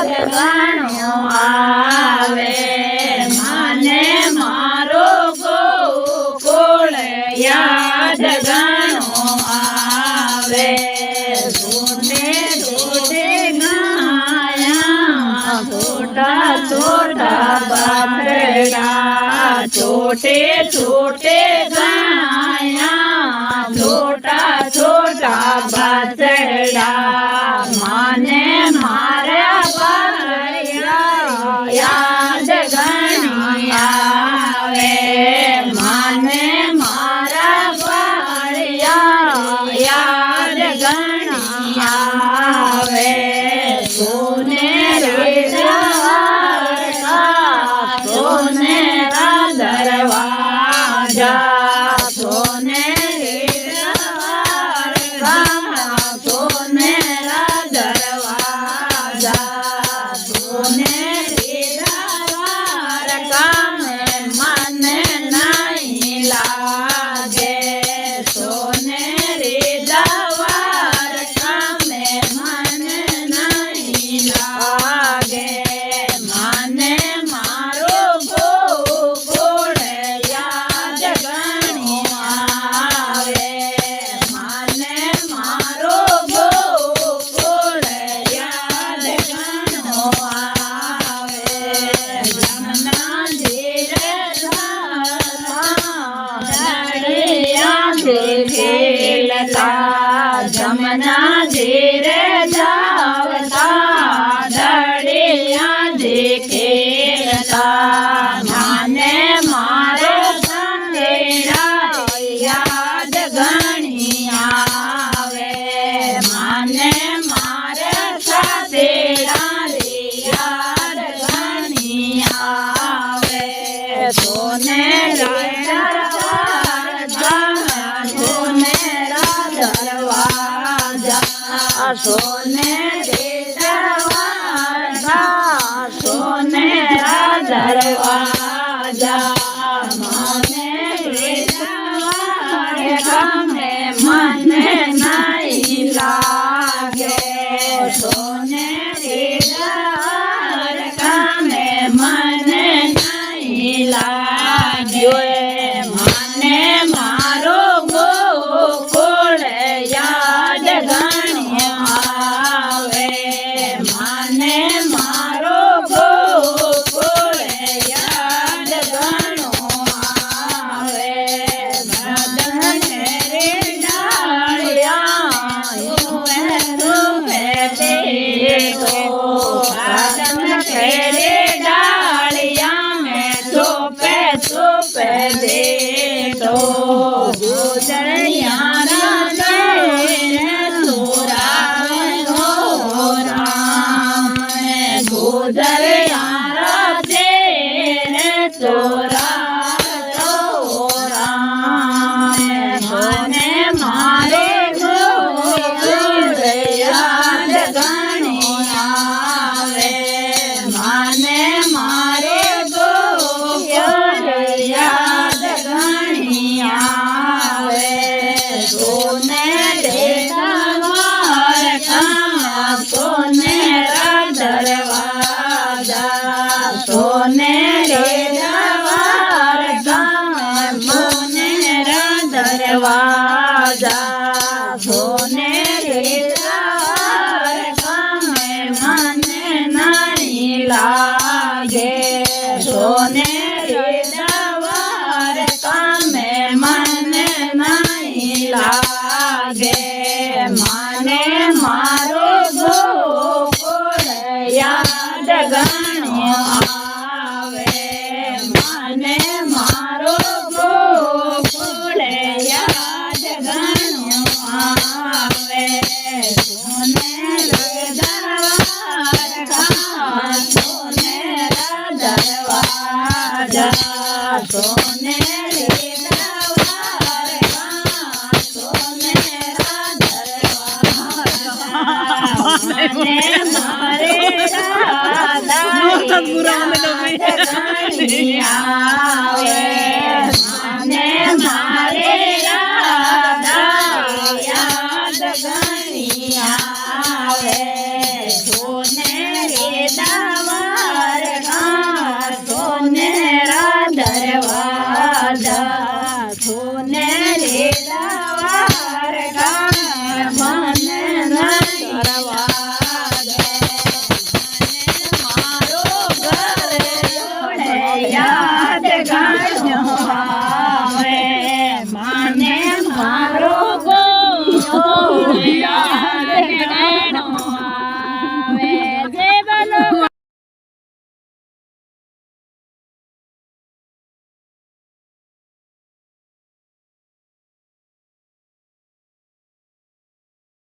યાદ ઘણો આવે મને મારો ગોકુળ યાદ ઘણો આવે ઢૂંઢે ઢૂંઢે ગાયા છોટા છોટા બાબરડા छोटे छोटे गाया छोटा छोटा बछड़ा माने मारा बाळिया याद घणी आवे माने मारा बाळिया याद घणी आवे सोनेरी दरवाजा सोनेरा दरवाजा सोनेरी दरवाजा सोनेरा दरवाजा सोनेरी दरवाजा में मन नहीं लागे सोनेरी दरवाजा में मन नहीं लागे माने मारो गोकुळ याद घणी आवे माने मारो गोकुळ याद घणो आवे जमना धीरे दरिया खेलता जमना धीरे जावता दरिया खेलता माने मारे संदेरा याद घणी आवे माने मारे संदेरा याद घणी आवे सोनेरा दरवाजा सोनेरा दरवाजा सोनेरी दरवाजा सोनेरा दरवाजा माने दरवाजा में मन नहीं लागे सोनेरी दरवाजा में मन नहीं लागे माने मारो गोकुळ याद घणी आवे माने मारो गोकुळ याद घणो आवे बदनेरी डाळिया बदनेरी डाळिया में चुपे चुपे देखो गुजरिया गुजरिया तेरे तोरा माने मारे गोकुळ याद घणी आवे माने मारे गोकुळ याद घणी आवे सोनेरी दरवाजा सोनेरा दरवाजा सोनेरी दरवाजा सोनेरा दरवाजा सोनेरी दरवाजा में मन नहीं लागे सोनेरी दरवाजा में मन नहीं लागे माने मारो गोकुळ याद घणो आवे माने मारो गोकुळ याद घणो आवे सोनेरा दरवाजा सोनेरा दरवाजा सोनेरी दरवाजा सोनेरा दरवाजा मारे राधा याद घणी